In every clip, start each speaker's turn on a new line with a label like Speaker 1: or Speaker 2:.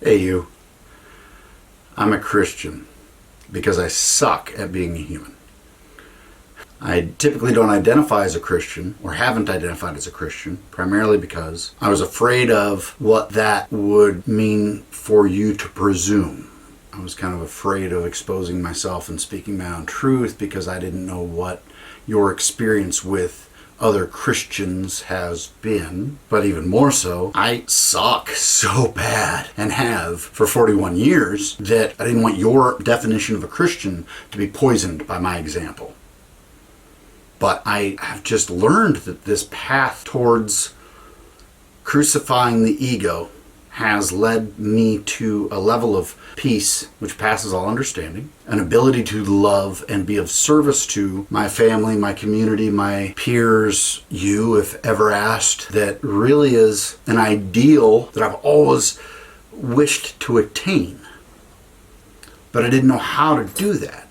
Speaker 1: Hey, you. I'm a Christian because I suck at being a human. I typically don't identify as a Christian, or haven't identified as a Christian, primarily because I was afraid of what that would mean for you to presume. I was kind of afraid of exposing myself and speaking my own truth because I didn't know what your experience with other Christians has been. But even more so, I suck so bad, and have for 41 years, that I didn't want your definition of a Christian to be poisoned by my example. But I have just learned that this path towards crucifying the ego has led me to a level of peace which passes all understanding, an ability to love and be of service to my family, my community, my peers, you, if ever asked, that really is an ideal that I've always wished to attain. But I didn't know how to do that.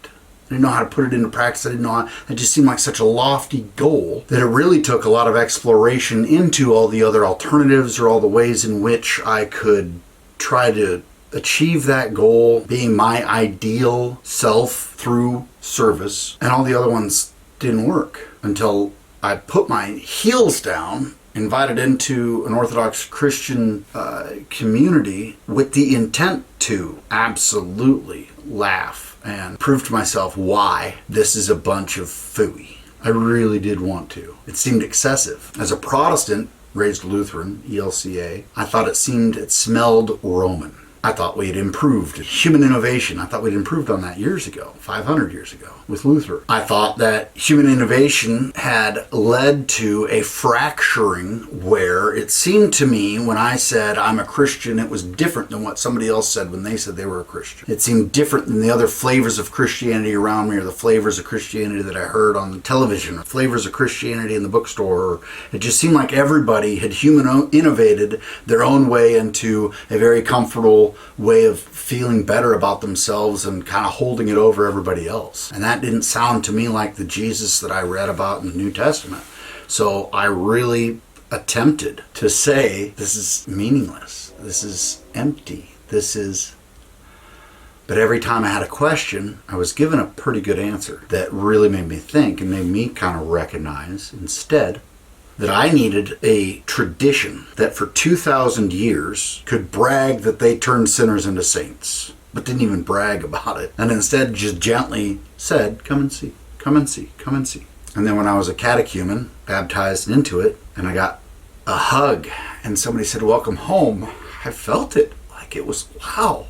Speaker 1: I didn't know how to put it into practice. I didn't know how. It just seemed like such a lofty goal that it really took a lot of exploration into all the other alternatives, or all the ways in which I could try to achieve that goal, being my ideal self through service. And all the other ones didn't work until I put my heels down, invited into an Orthodox Christian community with the intent to absolutely laugh and prove to myself why this is a bunch of phooey. I really did want to. It seemed excessive. As a Protestant, raised Lutheran, ELCA, I thought it smelled Roman. I thought we had improved human innovation. I thought we'd improved on that years ago, 500 years ago, with Luther. I thought that human innovation had led to a fracturing where it seemed to me when I said I'm a Christian, it was different than what somebody else said when they said they were a Christian. It seemed different than the other flavors of Christianity around me, or the flavors of Christianity that I heard on the television, or flavors of Christianity in the bookstore. It just seemed like everybody had human innovated their own way into a very comfortable way of feeling better about themselves and kind of holding it over everybody else. And that didn't sound to me like the Jesus that I read about in the New Testament. So I really attempted to say, this is meaningless. This is empty. But every time I had a question, I was given a pretty good answer that really made me think and made me kind of recognize instead that I needed a tradition that for 2,000 years could brag that they turned sinners into saints, but didn't even brag about it, and instead just gently said, come and see, come and see, come and see. And then when I was a catechumen, baptized into it, and I got a hug, and somebody said, welcome home, I felt it like it was, wow.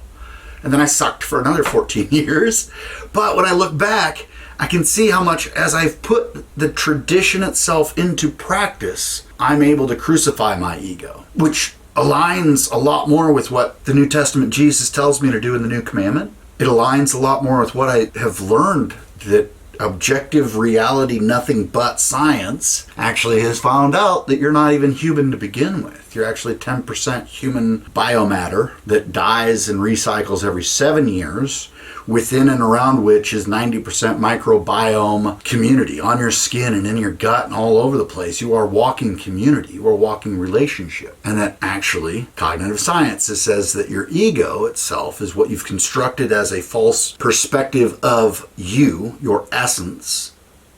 Speaker 1: And then I sucked for another 14 years. But when I look back, I can see how much, as I've put the tradition itself into practice, I'm able to crucify my ego, which aligns a lot more with what the New Testament Jesus tells me to do in the New Commandment. It aligns a lot more with what I have learned, that objective reality, nothing but science, actually has found out that you're not even human to begin with. You're actually 10% human biomatter that dies and recycles every 7 years, within and around which is 90% microbiome community on your skin and in your gut and all over the place. You are walking community. You are walking relationship. And that actually, cognitive science says that your ego itself is what you've constructed as a false perspective of you, your essence,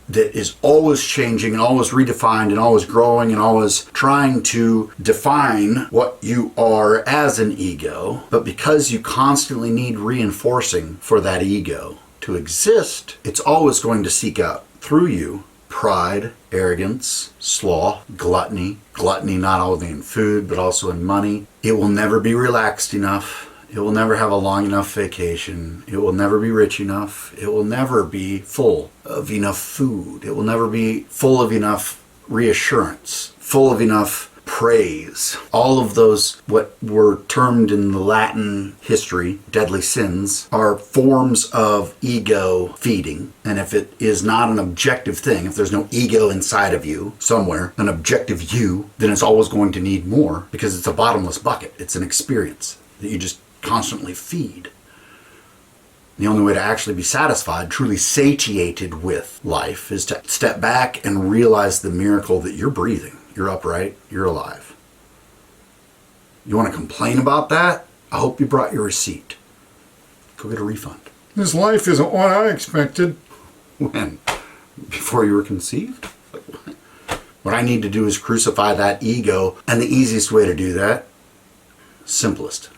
Speaker 1: that is always changing and always redefined and always growing and always trying to define what you are as an ego. But because you constantly need reinforcing for that ego to exist, it's always going to seek out through you pride, arrogance, sloth, gluttony not only in food but also in money. It will never be relaxed enough. It will never have a long enough vacation. It will never be rich enough. It will never be full of enough food. It will never be full of enough reassurance, full of enough praise. All of those, what were termed in the Latin history, deadly sins, are forms of ego feeding. And if it is not an objective thing, if there's no ego inside of you somewhere, an objective you, then it's always going to need more, because it's a bottomless bucket. It's an experience that you just constantly feed. The only way to actually be satisfied, truly satiated with life, is to step back and realize the miracle that you're breathing, you're upright, you're alive. You want to complain about that? I hope you brought your receipt. Go get a refund.
Speaker 2: This life isn't what I expected.
Speaker 1: When? Before you were conceived? What I need to do is crucify that ego, and the easiest way to do that, simplest,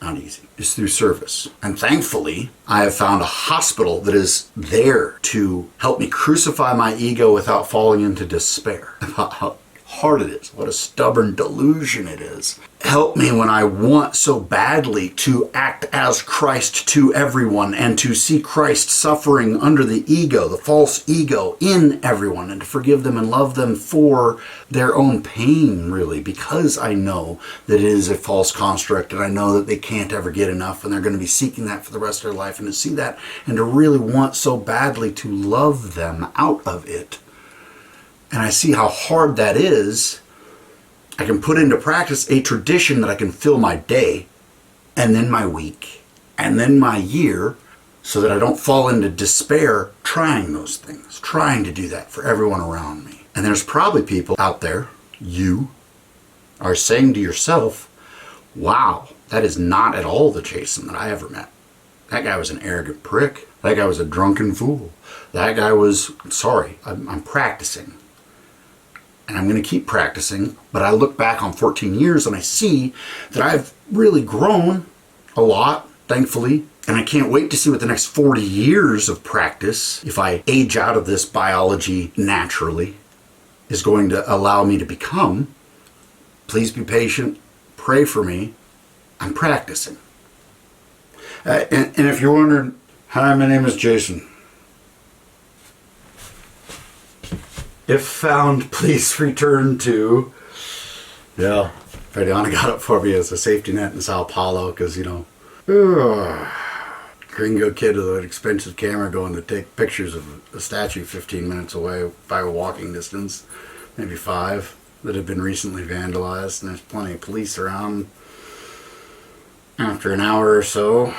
Speaker 1: not easy, is through service. And thankfully, I have found a hospital that is there to help me crucify my ego without falling into despair about how hard it is, what a stubborn delusion it is. Help me when I want so badly to act as Christ to everyone and to see Christ suffering under the ego, the false ego in everyone, and to forgive them and love them for their own pain, really, because I know that it is a false construct and I know that they can't ever get enough and they're going to be seeking that for the rest of their life, and to see that and to really want so badly to love them out of it. And I see how hard that is. I can put into practice a tradition that I can fill my day, and then my week, and then my year, so that I don't fall into despair trying those things, trying to do that for everyone around me. And there's probably people out there, you, are saying to yourself, wow, that is not at all the Jason that I ever met. That guy was an arrogant prick. That guy was a drunken fool. That guy was, sorry, I'm practicing. And I'm going to keep practicing, but I look back on 14 years and I see that I've really grown a lot, thankfully. And I can't wait to see what the next 40 years of practice, if I age out of this biology naturally, is going to allow me to become. Please be patient. Pray for me. I'm practicing. And if you're wondering, hi, my name is Jason. If found, please return to. Yeah, Frediana got it for me as a safety net in Sao Paulo because, gringo kid with an expensive camera going to take pictures of a statue 15 minutes away by a walking distance, maybe 5, that have been recently vandalized, and there's plenty of police around. After an hour or so,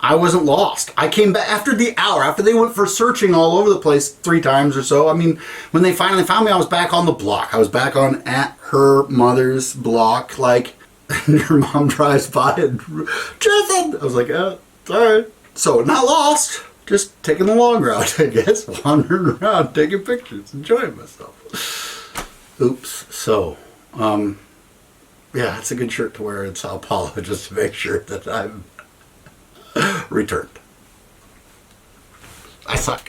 Speaker 1: I wasn't lost. I came back after the hour, after they went for searching all over the place 3 times or so. I mean, when they finally found me, I was back on the block. I was back on at her mother's block, like, and her mom drives by and, Jason! I was like, oh, it's alright. So, not lost, just taking the long route, I guess. Wandering around, taking pictures, enjoying myself. Oops. So, yeah, it's a good shirt to wear in Sao Paulo just to make sure that I'm returned. I suck.